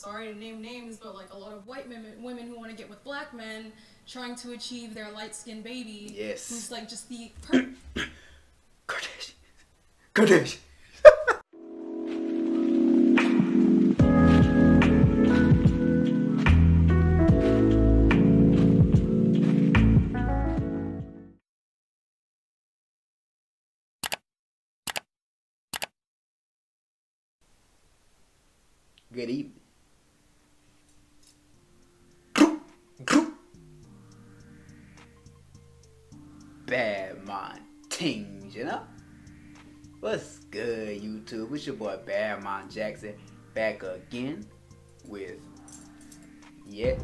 sorry to name names, but like a lot of white women who want to get with black men, trying to achieve their light-skinned baby. Yes. Who's like just the Kardashian. Kardashian. Good evening. Badmon Tings, you know? What's good, YouTube? It's your boy Badmon Jackson back again with yet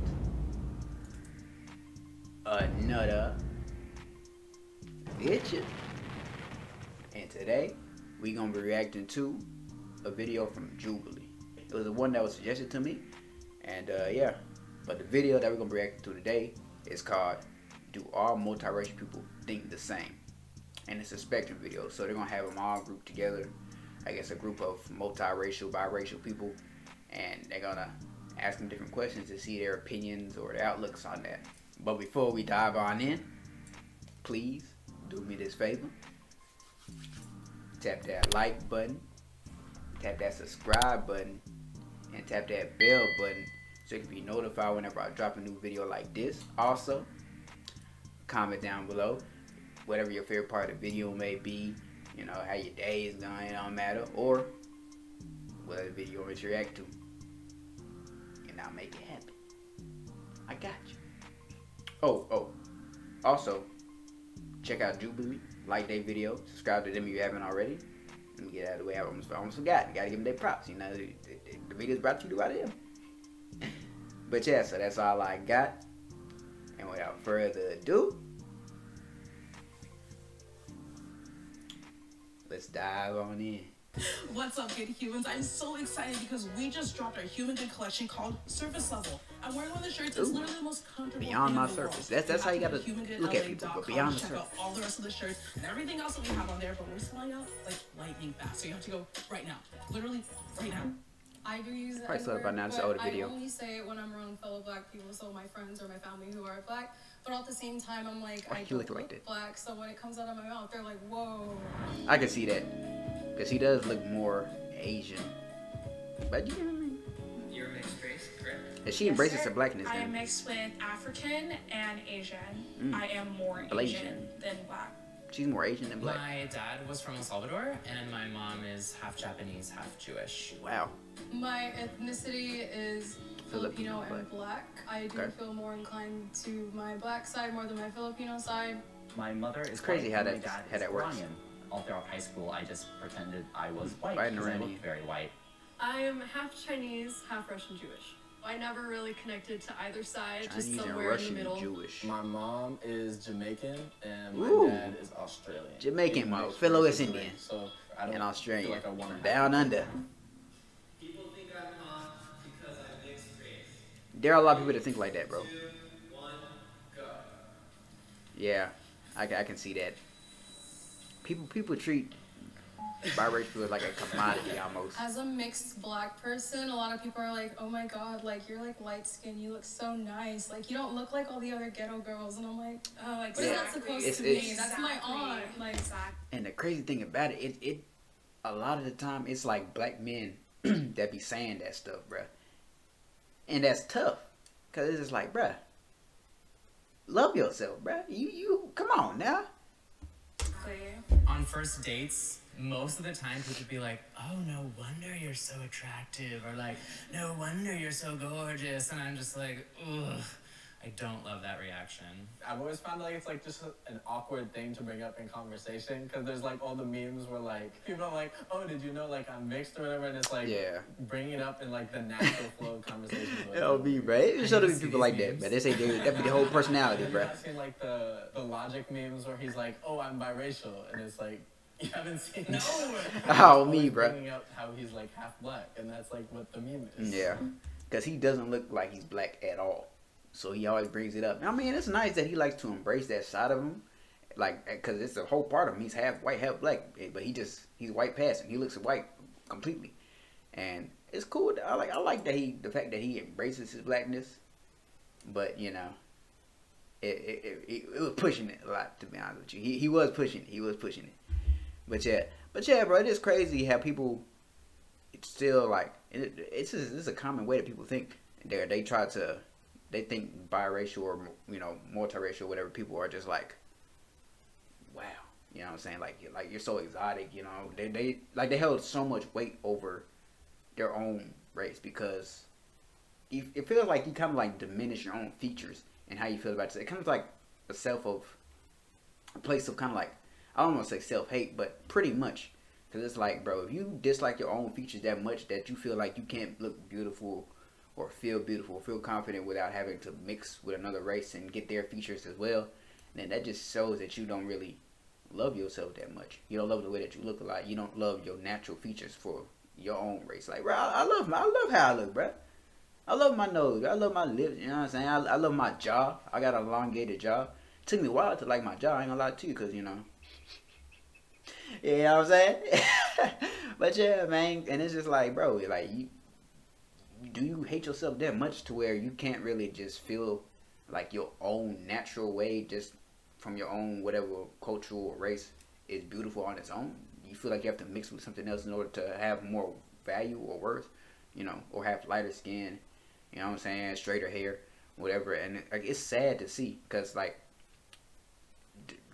another video. And today we gonna be reacting to a video from Jubilee. It was the one that was suggested to me, and yeah. But the video that we're gonna be reacting to today is called "Do All Multiracial People Think the Same?" And it's a spectrum video, so they're gonna have them all grouped together. I guess a group of multiracial, biracial people, and they're gonna ask them different questions to see their opinions or their outlooks on that. But before we dive on in, please do me this favor: tap that like button, tap that subscribe button, and tap that bell button so you can be notified whenever I drop a new video like this. Also, comment down below whatever your favorite part of the video may be, you know, how your day is going, it don't matter, or whatever video you want to react to, and I'll make it happen. I got you. Also, check out Jubilee, like their video, subscribe to them if you haven't already. Let me get out of the way. I almost forgot. You gotta give them their props. You know, the video's brought to you by them. But yeah, so that's all I got. And without further ado, let's dive on in. What's up, good humans? I'm so excited because we just dropped our Human Good collection called Surface Level. I'm wearing one of the shirts. It's literally the most comfortable Beyond my thing in the surface. world. That's how you gotta look at people, but beyond the check surface. out all the rest of the shirts and everything else that we have on there, but we're selling out like lightning fast. So you have to go right now. Literally right now. I do use it. Probably saw it by now. It's an older video. I only say it when I'm around fellow black people, so my friends or my family who are black. But at the same time, I'm like, I don't look black, so when it comes out of my mouth, they're like, whoa. I can see that, because he does look more Asian. But you know what I mean? You're mixed race, correct? And she embraces her blackness. I then. am mixed with African and Asian. I am more Asian than black. She's more Asian than black. My dad was from El Salvador, and my mom is half Japanese, half Jewish. Wow. My ethnicity is Filipino and black. I do feel more inclined to my black side more than my Filipino side. My mother is crazy white, how that works. Italian. All throughout high school, I just pretended I was white Right because I looked very white. I am half Chinese, half Russian Jewish. I never really connected to either side, Chinese just somewhere and Russian in the middle. Jewish. My mom is Jamaican and my dad is Australian. Jamaican, my fellow is Indian. So I don't and Australian. feel like I want to down under. People think I'm hot because I'm mixed race. There are a lot of people that think like that, bro. 2, 1, go. Yeah, I can see that. People treat biracial people like a commodity almost. As a mixed black person, a lot of people are like, oh my god, like you're like light skinned, you look so nice, like you don't look like all the other ghetto girls. And I'm like, oh, what is that supposed to mean? That's my aunt. Like, and the crazy thing about it, a lot of the time it's like black men that be saying that stuff, bruh. And that's tough, cause it's just like, bruh, love yourself, bruh. You come on now. On first dates, most of the time people be like, oh, no wonder you're so attractive, or like, no wonder you're so gorgeous, and I'm just like, ugh, I don't love that reaction. I've always found like it's like just an awkward thing to bring up in conversation because there's like all the memes where like people are like, oh, did you know like I'm mixed or whatever, and it's like bringing it up in like the natural flow of conversation. It'll be right. It should be people like that, but they say that be the whole personality, bro. I've seen like the logic memes where he's like, oh, I'm biracial, and it's like, you haven't seen no. Oh, me, bro. Bringing up how he's like half black, and that's like what the meme is. Yeah, because he doesn't look like he's black at all. So he always brings it up. I mean, it's nice that he likes to embrace that side of him, like, because it's a whole part of him. He's half white, half black, but he's white passing. He looks white completely, and it's cool. I like that the fact that he embraces his blackness, but you know, it was pushing it a lot, to be honest with you. He was pushing it. But yeah, bro, it is crazy how people still like it's a common way that people think. They think biracial or, you know, multiracial, whatever, people are just like, wow, you know what I'm saying? Like you're so exotic, you know. They held so much weight over their own race because it feels like you kind of like diminish your own features and how you feel about it. It comes like a place of kind of like, I don't want to say self-hate, but pretty much. Because it's like, bro, if you dislike your own features that much that you feel like you can't look beautiful or feel beautiful or feel confident without having to mix with another race and get their features as well, then that just shows that you don't really love yourself that much. You don't love the way that you look a lot. You don't love your natural features for your own race. Like, bro, I love how I look, bro. I love my nose. I love my lips. You know what I'm saying? I love my jaw. I got an elongated jaw. It took me a while to like my jaw. I ain't gonna lie to you, because, you know. You know what I'm saying? But yeah, man. And it's just like, bro, like, do you hate yourself that much to where you can't really just feel like your own natural way, just from your own whatever cultural or race, is beautiful on its own? You feel like you have to mix with something else in order to have more value or worth, you know, or have lighter skin, you know what I'm saying, straighter hair, whatever. And like, it's sad to see, because like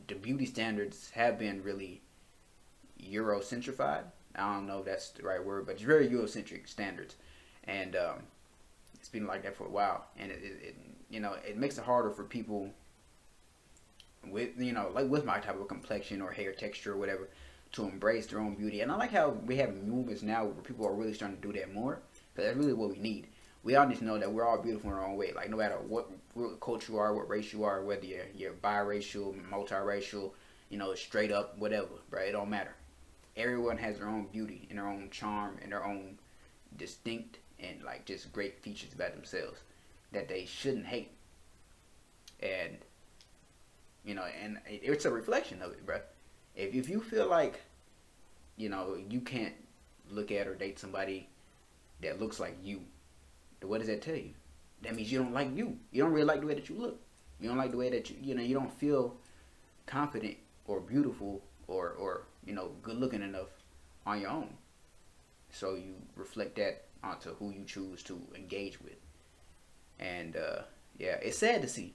the beauty standards have been really Eurocentrified. I don't know if that's the right word, but it's very Eurocentric standards, and it's been like that for a while. And it you know, it makes it harder for people with, you know, like with my type of complexion or hair texture or whatever, to embrace their own beauty. And I like how we have movements now where people are really starting to do that more, because that's really what we need. We all need to know that we're all beautiful in our own way. Like, no matter what culture you are, what race you are, whether you're biracial, multiracial, you know, straight up, whatever, bro, it don't matter. Everyone has their own beauty and their own charm and their own distinct and like just great features about themselves that they shouldn't hate. And, you know, and it's a reflection of it, bro. If you feel like, you know, you can't look at or date somebody that looks like you, what does that tell you? That means you don't like you. You don't really like the way that you look. You don't like the way that you know, you don't feel confident or beautiful or you know, good looking enough on your own. So you reflect that onto who you choose to engage with. And yeah, it's sad to see.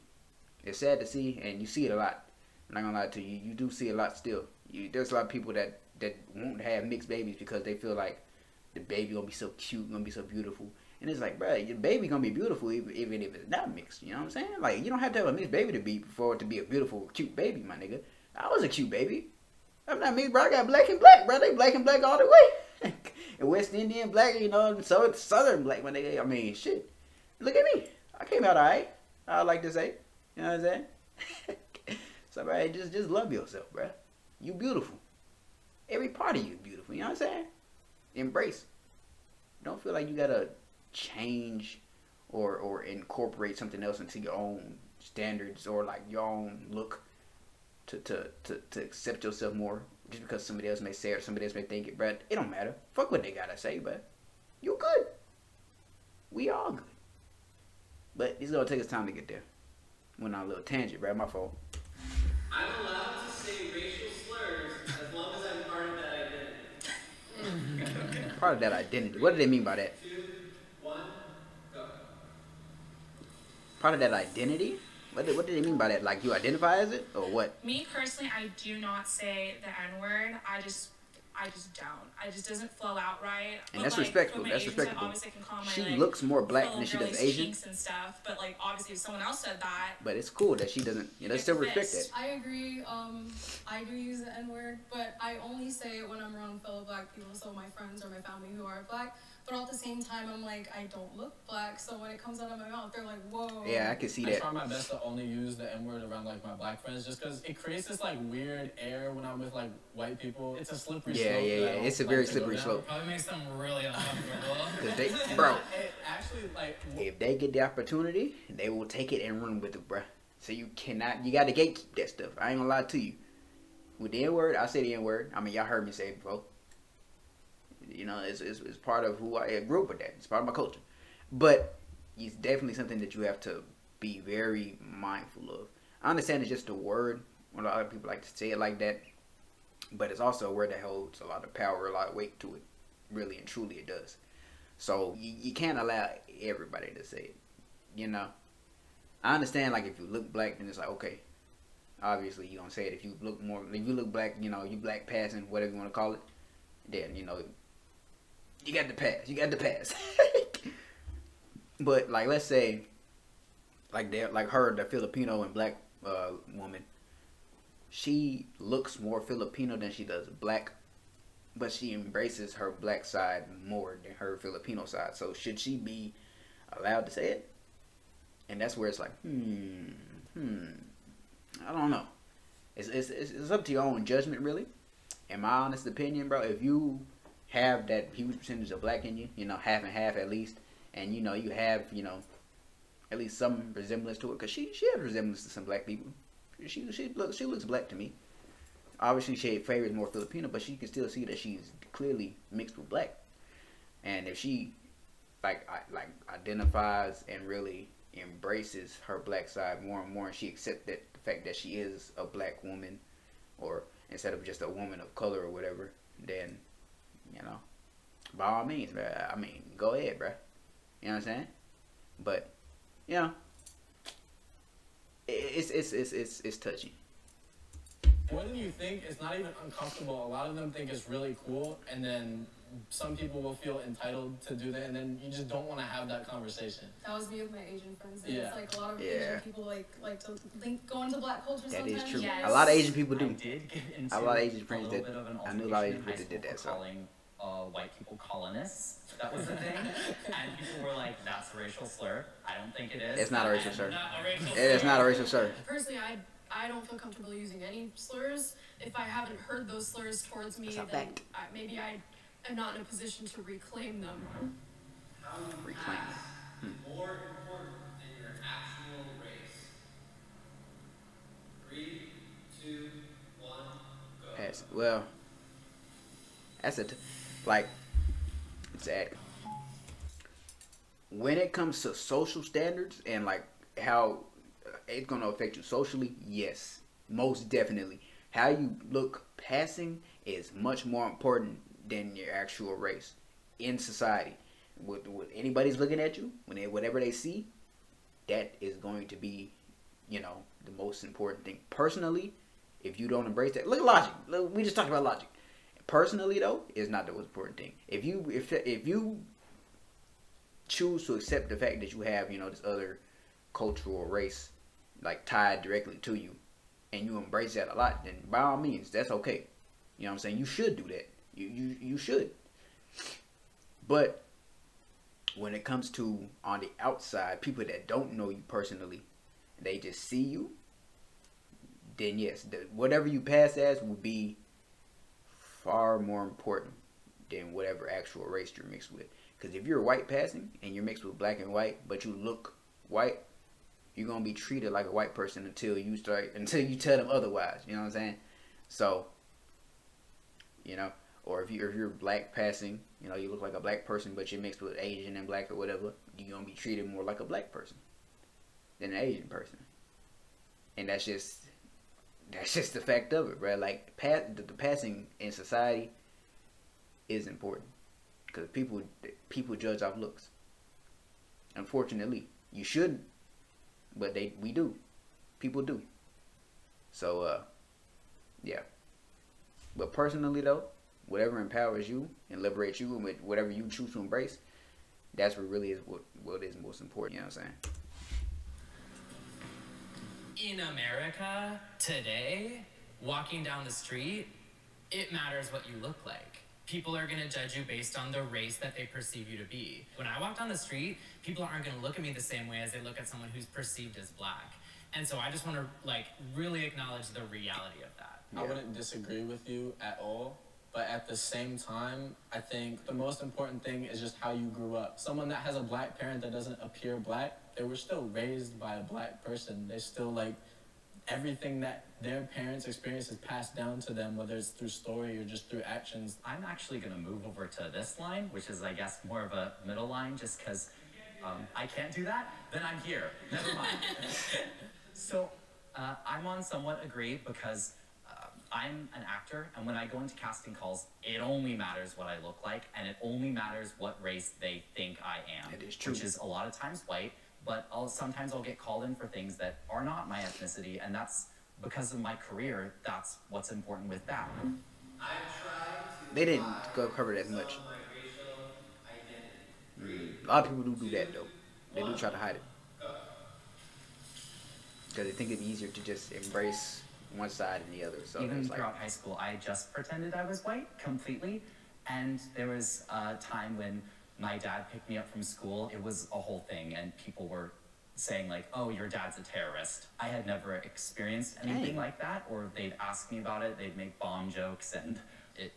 It's sad to see, and you see it a lot. I'm not gonna lie to you, you do see a lot still. There's a lot of people that won't have mixed babies because they feel like the baby gonna be so cute, gonna be so beautiful. And it's like, bro, your baby gonna be beautiful even if it's not mixed. You know what I'm saying? Like, you don't have to have a mixed baby to be for it to be a beautiful, cute baby, my nigga. I was a cute baby. I'm not mixed, bro. I got black and black, bro. They black and black all the way. And West Indian black, you know, so it's Southern black, my nigga. I mean, shit. Look at me. I came out alright. I like to say. You know what I'm saying? So, bro, just love yourself, bro. You beautiful. Every part of you is beautiful. You know what I'm saying? Embrace. Don't feel like you gotta change or incorporate something else into your own standards or like your own look to accept yourself more just because somebody else may say it or somebody else may think it, bro. It don't matter. Fuck what they gotta say, but you good. We all good. But it's gonna take us time to get there. Went on a little tangent, bro. My fault. I'm allowed to say racial slurs as long as I'm part of that identity. Part of that identity. What do they mean by that? 2, 1, go. Part of that identity? What do they mean by that? Like, you identify as it, or what? Me personally, I do not say the N-word. I just don't. It just doesn't flow out right. And that's respectable. That's respectable. She looks more black than she does Asian. And stuff, but like obviously, if someone else said that. But it's cool that she doesn't. You know, still respect that. I agree. I do use the N-word, but I only say it when I'm around fellow black people, so my friends or my family who are black. But at the same time, I'm like, I don't look black, so when it comes out of my mouth, they're like, whoa. Yeah, I can see that. I try my best to only use the N-word around like my black friends, just because it creates this like weird air when I'm with like white people. It's a slippery slope. Yeah. It's a very slippery slope. Probably makes them really uncomfortable. Cause they, bro, it actually like if they get the opportunity, they will take it and run with it, bro. So you got to gatekeep that stuff. I ain't gonna lie to you. With the N-word, I say the N-word. I mean, y'all heard me say it before. You know, it's part of who I grew up with. That it's part of my culture, but it's definitely something that you have to be very mindful of. I understand it's just a word. A lot of people like to say it like that, but it's also a word that holds a lot of power, a lot of weight to it. Really and truly, it does. So you can't allow everybody to say it. You know, I understand. Like if you look black, then it's like okay, obviously you gonna say it. If you look black, you know, you black passing, whatever you want to call it, then you know, you got the pass. You got the pass. But like, let's say, like the Filipino and black woman, she looks more Filipino than she does black, but she embraces her black side more than her Filipino side. So should she be allowed to say it? And that's where it's like, I don't know. It's up to your own judgment, really. In my honest opinion, bro, if you have that huge percentage of black in you, you know, half and half at least, and you know you have, you know, at least some resemblance to it, because she has resemblance to some black people. She looks black to me. Obviously, she favors more Filipino, but she can still see that she's clearly mixed with black. And if she like identifies and really embraces her black side more and more, and she accepts that the fact that she is a black woman, or instead of just a woman of color or whatever, then you know, by all means, bro. I mean, go ahead, bro. You know what I'm saying? But you know, it's touchy. What do you think? It's not even uncomfortable. A lot of them think it's really cool, and then some people will feel entitled to do that, and then you just don't want to have that conversation. That was me with my Asian friends. And Yeah. It's like a lot of Asian people like to go into black culture That sometimes. is true. Yes. A lot of Asian people I do. did get into A lot of Asian friends a little that bit of an I knew a lot of Asian altercation in high people that did school that. for So calling white people colonists. That was the thing, and people were like, "That's a racial slur." I don't think it is. it's not a racial slur. Not a racial It is slur. not a racial slur. Personally, I don't feel comfortable using any slurs. If I haven't heard those slurs towards me, That's a then fact. maybe I am not in a position to reclaim them. Reclaim. More important than your actual race. 3, 2, 1, go. Pass. Well, that's like sad. When it comes to social standards and like how it's gonna affect you socially, yes, most definitely. How you look passing is much more important than your actual race in society. With anybody's looking at you, whatever they see, that is going to be, you know, the most important thing. Personally, if you don't embrace that, look at logic. We just talked about logic. Personally, though, is not the most important thing. If you choose to accept the fact that you have, you know, this other cultural race like tied directly to you, and you embrace that a lot, then by all means, that's okay. You know what I'm saying? You should do that. You should. But when it comes to on the outside, people that don't know you personally, they just see you, then yes, whatever you pass as will be far more important than whatever actual race you're mixed with. Because if you're white passing and you're mixed with black and white, but you look white, you're gonna be treated like a white person until you tell them otherwise. You know what I'm saying? So, you know, or if you're black passing, you know, you look like a black person, but you're mixed with Asian and black or whatever, you're gonna be treated more like a black person than an Asian person. And that's just the fact of it, bro. Like the passing in society is important because people judge off looks. Unfortunately, you shouldn't, but we do. People do. So yeah. But personally though, whatever empowers you and liberates you, and whatever you choose to embrace, that's what really is what is most important. You know what I'm saying? In America today, walking down the street, it matters what you look like. People are gonna judge you based on the race that they perceive you to be. When I walk down the street, people aren't gonna look at me the same way as they look at someone who's perceived as black. And so I just wanna like really acknowledge the reality of that. I wouldn't disagree with you at all. But at the same time, I think the most important thing is just how you grew up. Someone that has a black parent that doesn't appear black, they were still raised by a black person. They still like everything that their parents' experience is passed down to them, whether it's through story or just through actions. I'm actually going to move over to this line, which is, I guess, more of a middle line, just because I can't do that. Then I'm here. Never mind. So I'm on somewhat agree because I'm an actor, and when I go into casting calls, it only matters what I look like, and it only matters what race they think I am. That is true. Which is a lot of times white, but sometimes I'll get called in for things that are not my ethnicity, and that's because of my career. That's what's important with that. They didn't go cover that much. A lot of people do that though. They do try to hide it because they think it'd be easier to just embrace one side and the other. So even like, throughout high school, I just pretended I was white completely, and there was a time when my dad picked me up from school. It was a whole thing, and people were saying like, "Oh, your dad's a terrorist." I had never experienced anything like that, or they'd ask me about it. They'd make bomb jokes, and it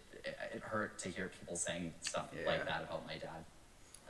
hurt to hear people saying stuff like that about my dad.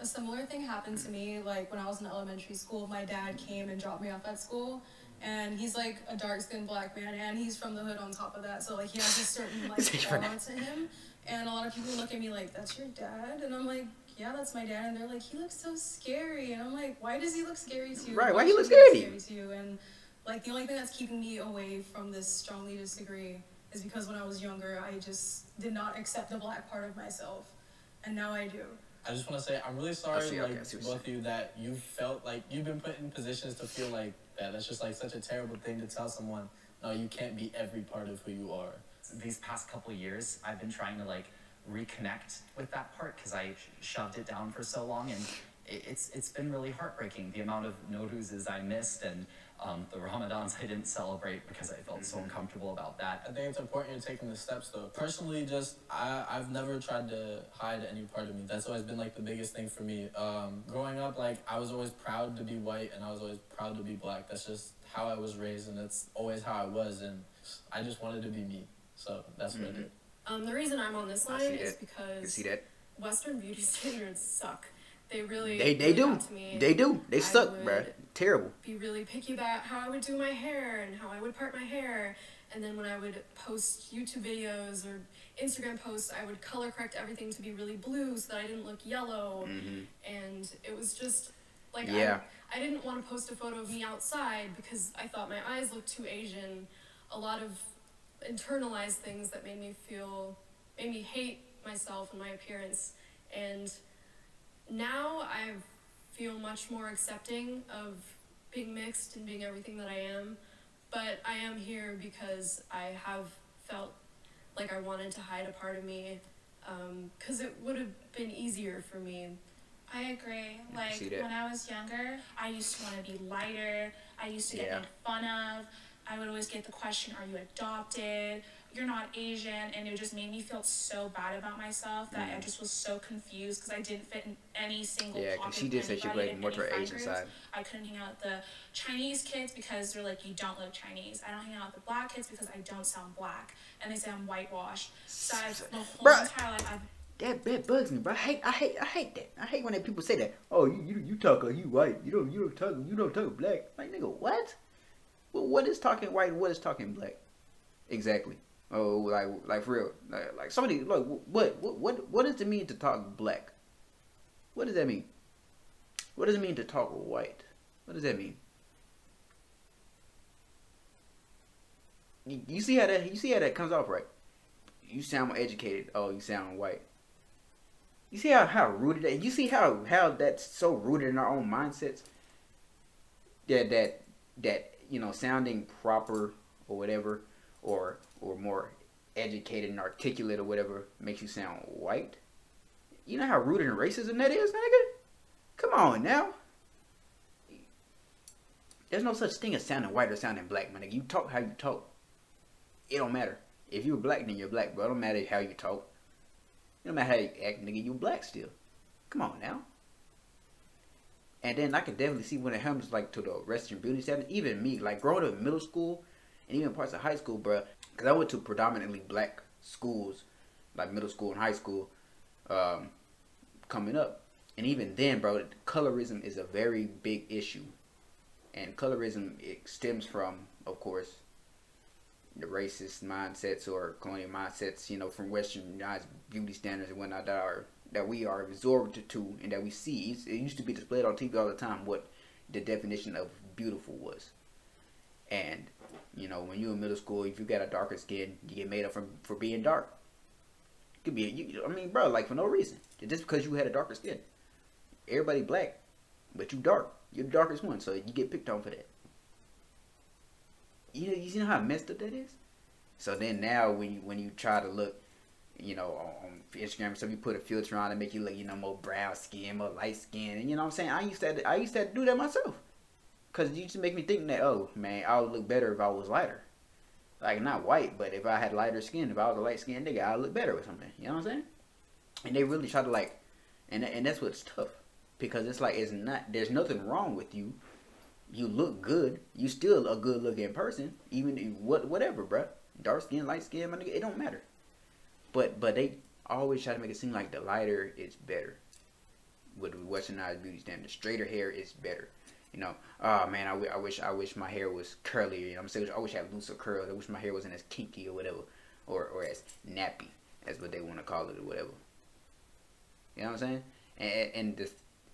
A similar thing happened to me, like when I was in elementary school. My dad came and dropped me off at school, and he's like a dark-skinned black man, and he's from the hood on top of that, so like he has a certain like aura to him. And a lot of people look at me like, "That's your dad?" And I'm like, "Yeah, that's my dad." And they're like, "He looks so scary." And I'm like, "Why does he look scary to you? Right, why he look scary to you?" And like the only thing that's keeping me away from this strongly disagree is because when I was younger, I just did not accept the black part of myself, and now I do. I just want to say I'm really sorry, both of you, that you felt like you've been put in positions to feel like that. That's just like such a terrible thing to tell someone. No, you can't be every part of who you are. These past couple of years, I've been trying to like reconnect with that part because I shoved it down for so long, and it's been really heartbreaking. The amount of Nowruzes I missed, and the Ramadans I didn't celebrate because I felt so uncomfortable about that. I think it's important you're taking the steps though. Personally, I've never tried to hide any part of me. That's always been like the biggest thing for me. Growing up, like I was always proud to be white, and I was always proud to be black. That's just how I was raised, and that's always how I was, and I just wanted to be me. So that's what I did. The reason I'm on this line is because Western beauty standards suck. They really do. They do. They suck, bruh. Terrible. Be really picky about how I would do my hair and how I would part my hair, and then when I would post YouTube videos or Instagram posts, I would color correct everything to be really blue so that I didn't look yellow. And it was just like I didn't want to post a photo of me outside because I thought my eyes looked too Asian. A lot of internalized things that made me hate myself and my appearance. And now I feel much more accepting of being mixed and being everything that I am, but I am here because I have felt like I wanted to hide a part of me, because it would have been easier for me. I agree. Like when I was younger, I used to want to be lighter. I used to get made fun of. I would always get the question, "Are you adopted? You're not Asian," and it just made me feel so bad about myself that I just was so confused because I didn't fit in any single pocket. Yeah, because she did say she played more to her Asian side. I couldn't hang out with the Chinese kids because they're like, "You don't look Chinese." I don't hang out with the black kids because I don't sound black, and they say I'm whitewashed. So the whole entire life that bugs me, bro. I hate that. I hate when people say that. Oh, you talk like you white. You don't talk black. Like, nigga, what? Well, what is talking white and what is talking black? Exactly. Oh, like for real. Like somebody, like, what does it mean to talk black? What does that mean? What does it mean to talk white? What does that mean? You see how that comes off, right? You sound more educated. Oh, you sound white. You see how rooted that? You see how that's so rooted in our own mindsets. That you know, sounding proper or whatever, or more educated and articulate or whatever makes you sound white. You know how rooted in racism that is, nigga? Come on now. There's no such thing as sounding white or sounding black, man. You talk how you talk. It don't matter. If you're black, then you're black, bro. It don't matter how you talk. It don't matter how you act, nigga. You black still. Come on now. And then I could definitely see when it comes like to the Western beauty standards. Even me, like growing up in middle school and even parts of high school, bro. Because I went to predominantly black schools, like middle school and high school, coming up. And even then, bro, colorism is a very big issue. And colorism, it stems from, of course, the racist mindsets or colonial mindsets, you know, from westernized beauty standards and whatnot that we are absorbed to and that we see. It used to be displayed on TV all the time what the definition of beautiful was. And, you know, when you're in middle school, if you got a darker skin, you get made up for being dark. It could be, I mean, bro, like for no reason. Just because you had a darker skin. Everybody black, but you dark. You're the darkest one, so you get picked on for that. You know how messed up that is? So then now when you try to look, you know, on Instagram, so you put a filter on to make you look, you know, more brown skin, more light skin, and you know what I'm saying? I used to do that myself. Cause it used to make me think that, oh man, I would look better if I was lighter. Like not white, but if I had lighter skin, if I was a light skinned nigga, I'd look better or something. You know what I'm saying? And they really try to like, and that's what's tough. Because it's like, there's nothing wrong with you. You look good. You still a good looking person. Even whatever, bruh. Dark skin, light skin, my nigga, it don't matter. But they always try to make it seem like the lighter is better. With the westernized beauty standards. Straighter hair is better. You know, oh man, I wish my hair was curly. You know what I'm saying? I wish I had looser curls. I wish my hair wasn't as kinky or whatever. Or as nappy. That's what they want to call it or whatever. You know what I'm saying?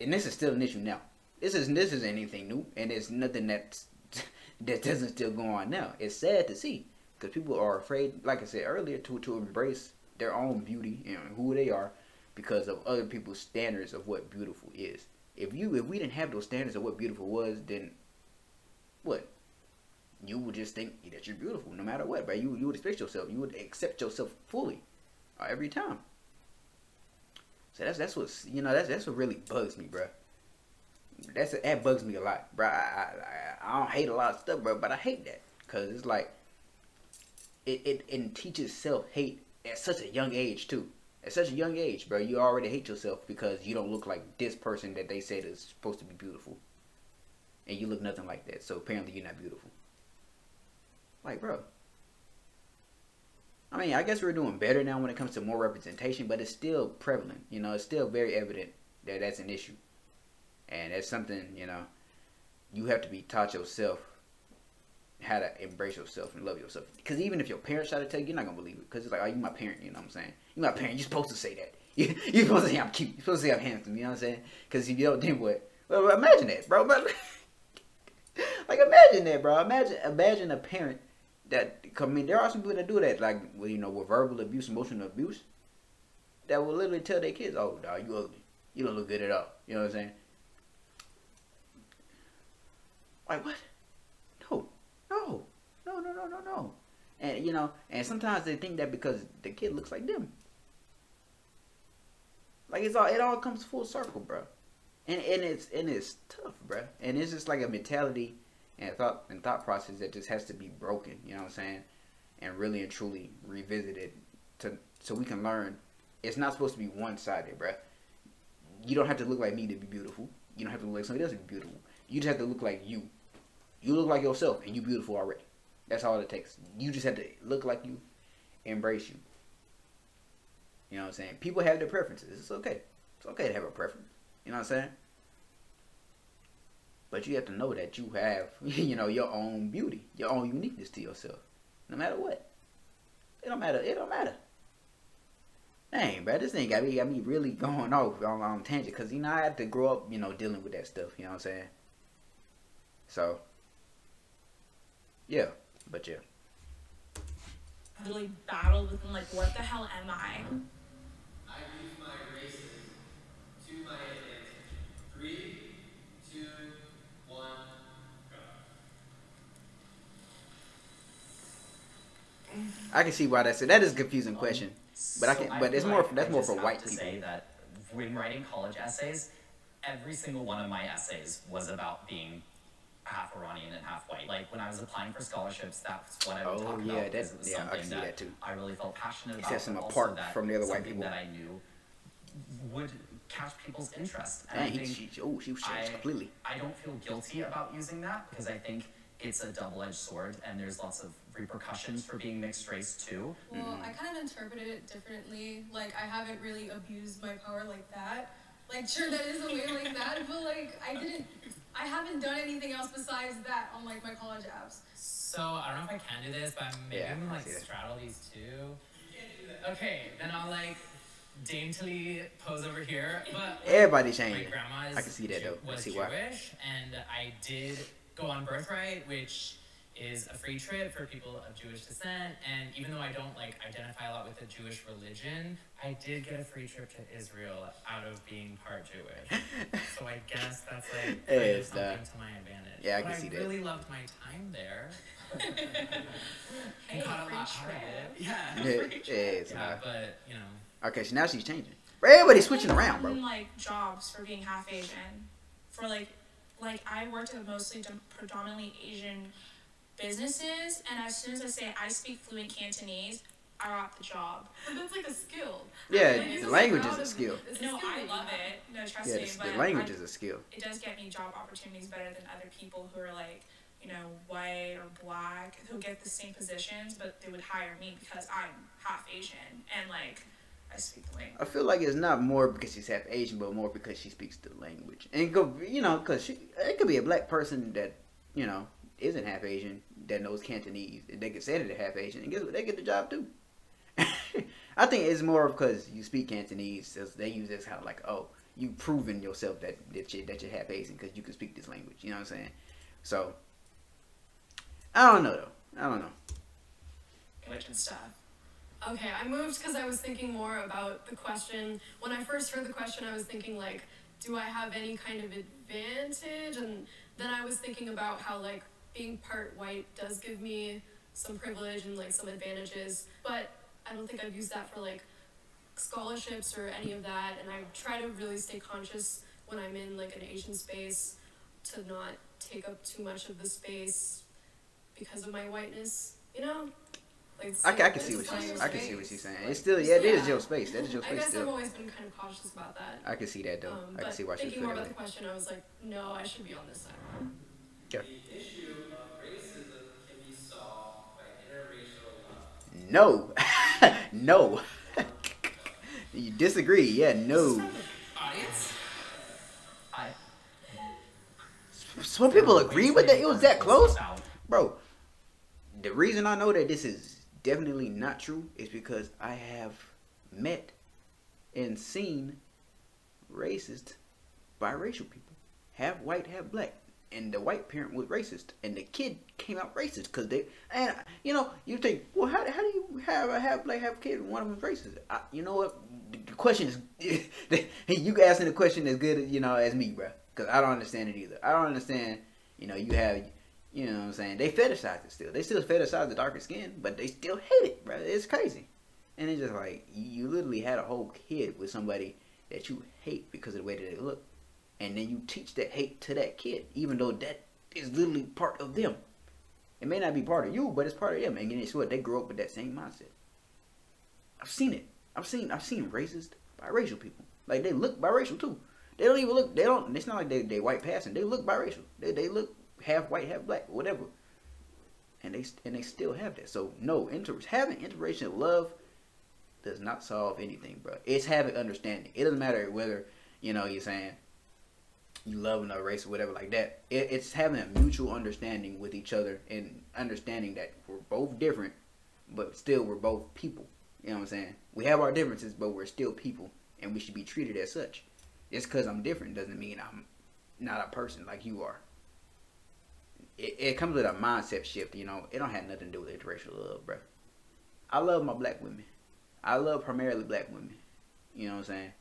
And this is still an issue now. This isn't anything new, and it's nothing that doesn't still go on now. It's sad to see because people are afraid, like I said earlier, to embrace their own beauty and who they are because of other people's standards of what beautiful is. If we didn't have those standards of what beautiful was, then what? You would just think that you're beautiful no matter what, right? You would expect yourself. You would accept yourself fully every time. So that's what's, you know, that's what really bugs me, bro. That bugs me a lot, bro. I don't hate a lot of stuff, bro, but I hate that because it's like it teaches self-hate at such a young age too. At such a young age, bro, you already hate yourself because you don't look like this person that they said is supposed to be beautiful, and you look nothing like that. So apparently you're not beautiful. Like, bro. I mean, I guess we're doing better now when it comes to more representation, but it's still prevalent. You know, it's still very evident that that's an issue. And that's something, you know, you have to be taught yourself how to embrace yourself and love yourself. Because even if your parents try to tell you, you're not going to believe it. Because it's like, oh, you my parent, you know what I'm saying? You my parent, you're supposed to say that. You're supposed to say I'm cute. You're supposed to say I'm handsome, you know what I'm saying? Because if you don't, then what? Well, imagine that, bro. Like, imagine that, bro. Imagine a parent that, I mean, there are some people that do that, like, you know, with verbal abuse, emotional abuse, that will literally tell their kids, oh, dog, you ugly. You don't look good at all. You know what I'm saying? Like, what? No. And, you know, and sometimes they think that because the kid looks like them. Like, it all comes full circle, bro. And it's tough, bro. And it's just like a mentality and thought process that just has to be broken, you know what I'm saying? And really and truly revisited so we can learn it's not supposed to be one-sided, bro. You don't have to look like me to be beautiful. You don't have to look like somebody else to be beautiful. You just have to look like you. You look like yourself and you're beautiful already. That's all it takes. You just have to look like you, embrace you. You know what I'm saying? People have their preferences. It's okay. It's okay to have a preference. You know what I'm saying? But you have to know that you have, you know, your own beauty, your own uniqueness to yourself. No matter what. It don't matter. It don't matter. Dang, bro, this thing got me really going off on tangent. Because, you know, I had to grow up, you know, dealing with that stuff. You know what I'm saying? So, yeah. But, yeah. Really battled with, like, what the hell am I? I use my races to my advantage. 3, 2, 1, go. I can see why that is a confusing question. But that's more for white people. Say that when writing college essays, every single one of my essays was about being half Iranian and half white. Like when I was applying for scholarships, that's what I would talk about. I can see that too. I really felt passionate about. Sets them apart from the other white people that I knew would catch people's interest. And she was changed completely. I don't feel guilty about using that because I think it's a double-edged sword, and there's lots of repercussions for being mixed race too. Well, I kind of interpreted it differently. Like I haven't really abused my power like that. Like, sure, that is a way like that, but like, I haven't done anything else besides that on like my college apps. So I don't know if I can do this, but maybe I'm gonna like straddle these two. Okay, then I'll like daintily pose over here. But everybody changed. My grandma I can see that though. Was see Jewish, why. and I did go on Birthright, which is a free trip for people of Jewish descent. And even though I don't like identify a lot with the Jewish religion, I did get a free trip to Israel out of being part Jewish. So I guess that's like something to my advantage. Yeah, I can see that. I really loved my time there. And caught a lot out of it. Yeah, but you know. Okay, so now she's changing. Everybody's switching around, bro. Like jobs for being half Asian, for like I worked at mostly predominantly Asian businesses, and as soon as I say I speak fluent Cantonese, I got the job. But that's like a skill. Yeah, like, the language is a skill. No, I love it. No, trust me. But the language is a skill. It does get me job opportunities better than other people who are like, you know, white or black, who get the same positions, but they would hire me because I'm half Asian and like I speak the language. I feel like it's not more because she's half Asian, but more because she speaks the language. And go, you know, because it could be a black person that, you know, isn't half Asian that knows Cantonese. They could say that they're half Asian, and guess what? They get the job too. I think it's more because you speak Cantonese. So they use this kind of like, oh, you proven yourself that you're half Asian because you can speak this language. You know what I'm saying? So I don't know though. I don't know. Religion stuff. Okay, I moved because I was thinking more about the question. When I first heard the question, I was thinking like, do I have any kind of advantage? And then I was thinking about how like being part white does give me some privilege and like some advantages, but I don't think I've used that for like scholarships or any of that. And I try to really stay conscious when I'm in like an Asian space to not take up too much of the space because of my whiteness, you know? Like, I can see what she's saying. It's still, it is your space. That is your space. I guess still. I've always been kind of cautious about that. I can see that though. I can see why she's thinking more about the question, I was like, no, I should be on this side. Yeah. The issue of racism can be solved by interracial love. No. No. You disagree? Yeah, no. Audience? Some people agree with that. It was that close, bro. The reason I know that this is definitely not true is because I have met and seen racist biracial people, half white, half black, and the white parent was racist, and the kid came out racist because they, and you know, you think, well, how do you have a half black, half kid, and one of them's racist? You know what? The question is, you asking the question as good as, you know, as me, bro, because I don't understand it either. I don't understand. You know, you have. You know what I'm saying? They fetishize it still. They still fetishize the darker skin, but they still hate it, bro. It's crazy. And it's just like, you literally had a whole kid with somebody that you hate because of the way that they look. And then you teach that hate to that kid, even though that is literally part of them. It may not be part of you, but it's part of them. And guess what? They grow up with that same mindset. I've seen it. I've seen racist, biracial people. Like, they look biracial too. They don't even look, it's not like they white passing. They look biracial. They look half white, half black, whatever, and they still have that. So no, having interracial love does not solve anything, bro. It's having understanding. It doesn't matter whether, you know, you're saying you love another race or whatever like that. It's having a mutual understanding with each other and understanding that we're both different, but still we're both people. You know what I'm saying? We have our differences, but we're still people, and we should be treated as such. Just because I'm different doesn't mean I'm not a person like you are. It comes with a mindset shift, you know. It don't have nothing to do with interracial love, bro. I love my black women. I love primarily black women. You know what I'm saying?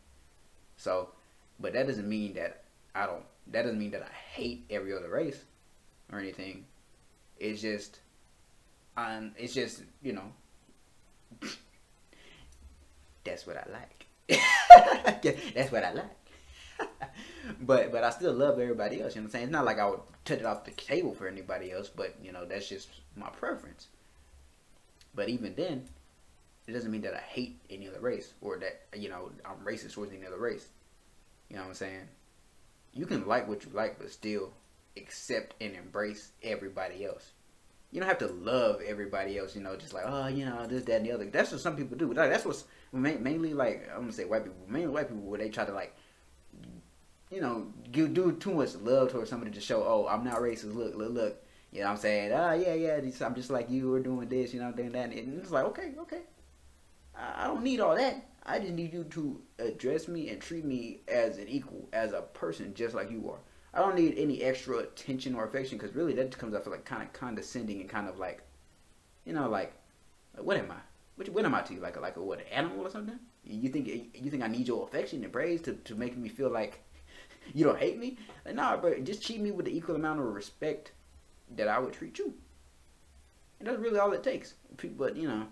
So, but that doesn't mean that that doesn't mean that I hate every other race or anything. It's just, you know, that's what I like. That's what I like. But I still love everybody else, you know what I'm saying? It's not like I would touch it off the table for anybody else, but, you know, that's just my preference. But even then, it doesn't mean that I hate any other race or that, you know, I'm racist towards any other race. You know what I'm saying? You can like what you like, but still accept and embrace everybody else. You don't have to love everybody else, you know, just like, oh, you know, this, that, and the other. That's what some people do. Like, that's what's mainly, like, I'm going to say white people, mainly white people, where they try to, like, you know, do too much love towards somebody to show, oh, I'm not racist. Look. You know what I'm saying? Yeah. I'm just like you. We're doing this. You know, doing that. And it's like, okay. I don't need all that. I just need you to address me and treat me as an equal, as a person, just like you are. I don't need any extra attention or affection, because really that comes off like kind of condescending and kind of like, you know, like what am I? What am I to you? Like a what, an animal or something? You think I need your affection and praise to make me feel like you don't hate me? Like, nah, bro, just treat me with the equal amount of respect that I would treat you. And that's really all it takes. But, you know,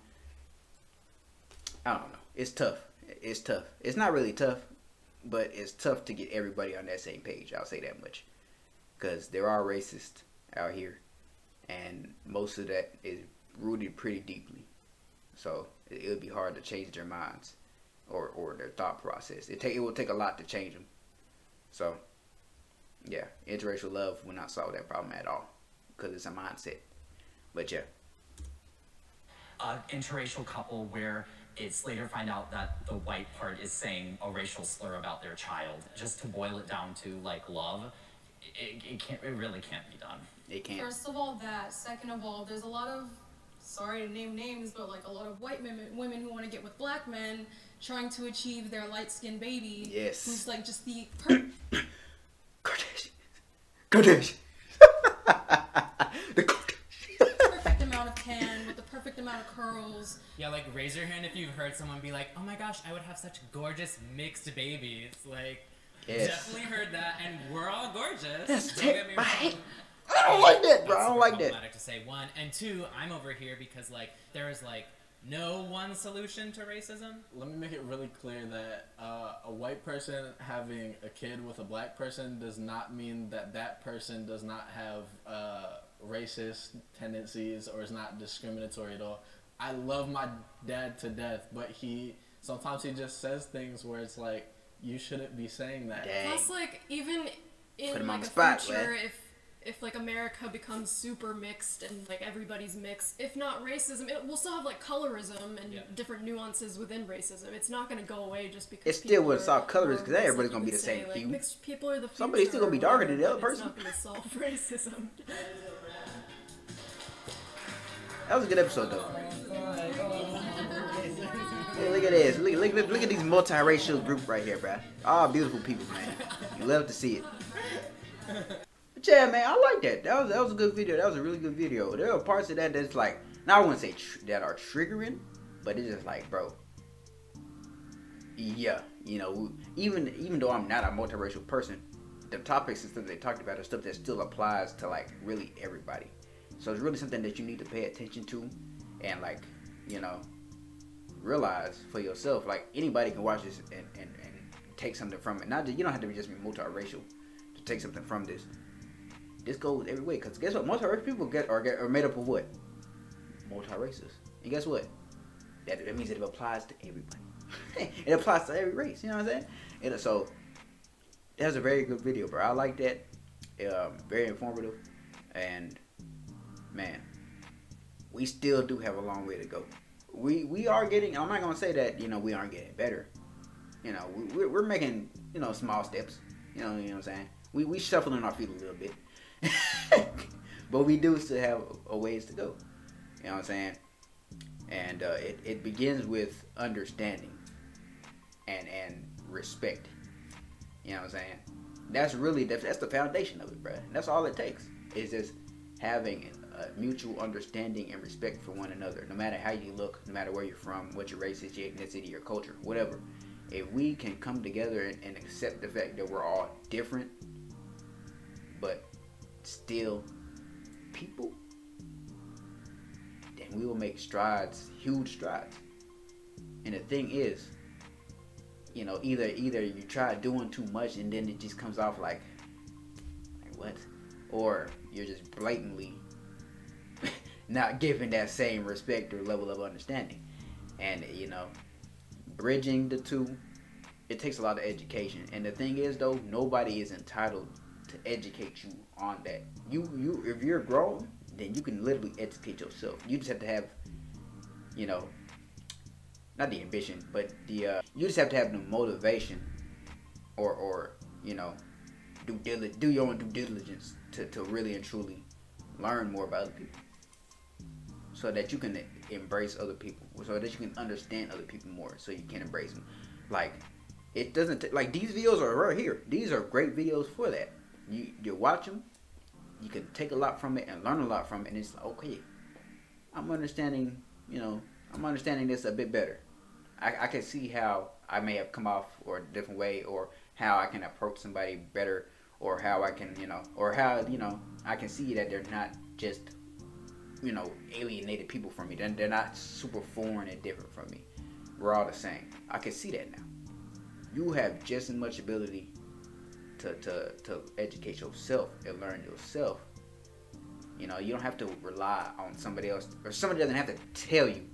I don't know. It's tough. It's not really tough, but it's tough to get everybody on that same page. I'll say that much. Because there are racists out here, and most of that is rooted pretty deeply. So it would be hard to change their minds or their thought process. It will take a lot to change them. So, yeah, interracial love will not solve that problem at all, because it's a mindset. But yeah. Interracial couple where it's later find out that the white part is saying a racial slur about their child. Just to boil it down to like love, it really can't be done. It can't. First of all, that. Second of all, there's a lot of, sorry to name names, but like a lot of white women who want to get with black men, trying to achieve their light-skinned baby. Yes. Who's like just the Kardashian. The perfect amount of tan with the perfect amount of curls. Yeah, like raise your hand if you've heard someone be like, oh my gosh, I would have such gorgeous mixed babies. Like, yes. Definitely heard that, and we're all gorgeous. That's Don't get me wrong. I don't like that, bro. I don't like that. Problematic to say, one, and two, I'm over here because like there is like no one solution to racism. Let me make it really clear that a white person having a kid with a black person does not mean that that person does not have racist tendencies or is not discriminatory at all. I love my dad to death, but sometimes he just says things where it's like, you shouldn't be saying that. Dang. Plus, like, even in like a spot, future, if like America becomes super mixed and like everybody's mixed, if not racism, it will still have like colorism and different nuances within racism. It's not going to go away just because it still would solve colorism, because everybody's going to be the same like, hue. Mixed people are the future. Somebody's still going to be darker than the other person. It's not going to solve racism. That was a good episode, though. Hey, look at this. Look at these multiracial group right here, bruh. All beautiful people, man. You love to see it. But yeah, man, I like that. That was a good video. That was a really good video. There are parts of that that's like, now I wouldn't say that are triggering, but it's just like, bro. Yeah, you know, even though I'm not a multiracial person, the topics and stuff they talked about are stuff that still applies to like really everybody. So it's really something that you need to pay attention to, and like, you know, realize for yourself. Like, anybody can watch this and take something from it. Not just, you don't have to just be multiracial to take something from this. This goes every way, because guess what? Multiracial people are made up of what? Multiracist. And guess what? That means that it applies to everybody. It applies to every race. You know what I'm saying? And so that was a very good video, bro. I like that. Very informative, and man, we still do have a long way to go. We are getting, I'm not gonna say that, you know, we aren't getting better. You know, we're making, you know, small steps. You know what I'm saying? We shuffling our feet a little bit. But we do still have a ways to go. You know what I'm saying? And it begins with understanding and respect. You know what I'm saying? That's the foundation of it, bro. That's all it takes. It's just having a mutual understanding and respect for one another, no matter how you look, no matter where you're from, what your race is, your ethnicity, your culture, whatever. If we can come together and accept the fact that we're all different, but still people, then we will make strides, huge strides. And the thing is, you know, either you try doing too much and then it just comes off like what? Or you're just blatantly not giving that same respect or level of understanding. And, you know, bridging the two, it takes a lot of education. And the thing is, though, nobody is entitled to educate you on that. You if you're grown, then you can literally educate yourself. You just have to have, you know, not the ambition, but the you just have to have the motivation or you know, do your own due diligence to really and truly learn more about other people, so that you can embrace other people, so that you can understand other people more, so you can embrace them. Like, it doesn't like these videos are right here. These are great videos for that. You watch them, you can take a lot from it and learn a lot from it, and it's like, okay, I'm understanding, I'm understanding this a bit better. I can see how I may have come off or a different way, or how I can approach somebody better, or how I can, or how, I can see that they're not just, alienated people from me. They're not super foreign and different from me. We're all the same. I can see that now. You have just as much ability to educate yourself and learn yourself. You don't have to rely on somebody else, or somebody doesn't have to tell you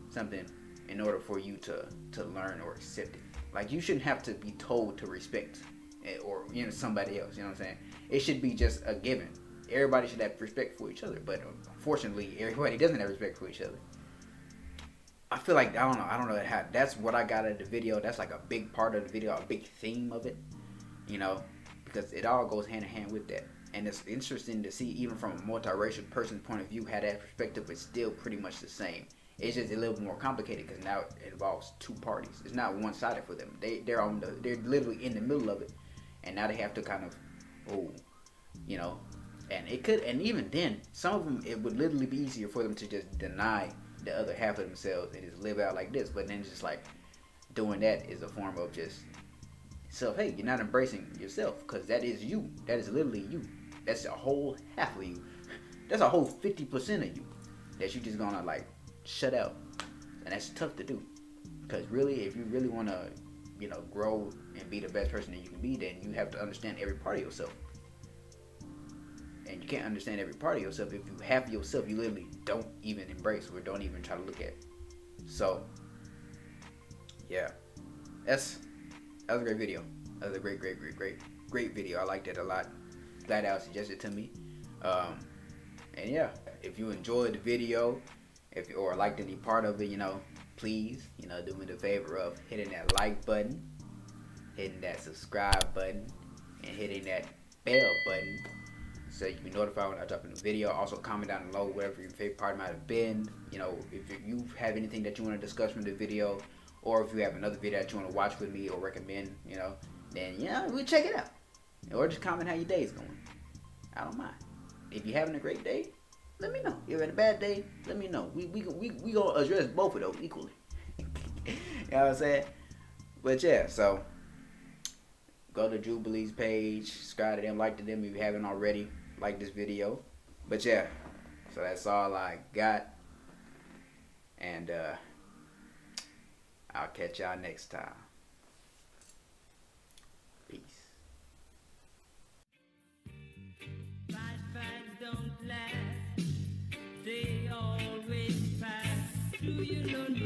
something in order for you to learn or accept it. Like, you shouldn't have to be told to respect it, or somebody else. You know what I'm saying? It should be just a given. Everybody should have respect for each other, but unfortunately, everybody doesn't have respect for each other. I feel like I don't know how. That's what I got out of the video. That's like a big part of the video, a big theme of it. Because it all goes hand in hand with that. And it's interesting to see, even from a multiracial person's point of view, how that perspective is still pretty much the same. It's just a little more complicated because now it involves two parties. It's not one-sided for them. They're literally in the middle of it, and now they have to kind of, and it could, and even then, some of them, it would literally be easier for them to just deny the other half of themselves and just live out like this. But then it's just like, doing that is a form of just hey, you're not embracing yourself, because that is you. That is literally you. That's a whole half of you. That's a whole 50% of you that you just gonna like shut out. And that's tough to do, because really, if you really want to grow and be the best person that you can be, then you have to understand every part of yourself. And you can't understand every part of yourself if you half of yourself you literally don't even embrace or don't even try to look at. So yeah, that was a great video. That was a great video. I liked it a lot. Glad that was suggested to me. And yeah, if you enjoyed the video, or liked any part of it, please, do me the favor of hitting that like button, hitting that subscribe button, and hitting that bell button, so you can be notified when I drop a new video. Also, comment down below whatever your favorite part might have been. If you have anything that you want to discuss from the video, or if you have another video that you want to watch with me or recommend, then we'll check it out. Or just comment how your day is going. I don't mind. If you're having a great day, let me know. If you're having a bad day, let me know. We gonna address both of those equally. You know what I'm saying? But yeah, so go to Jubilee's page, subscribe to them, like to them if you haven't already. Like this video. But yeah, so that's all I got. And I'll catch y'all next time. Peace. Don't laugh, they always pass. Do you know?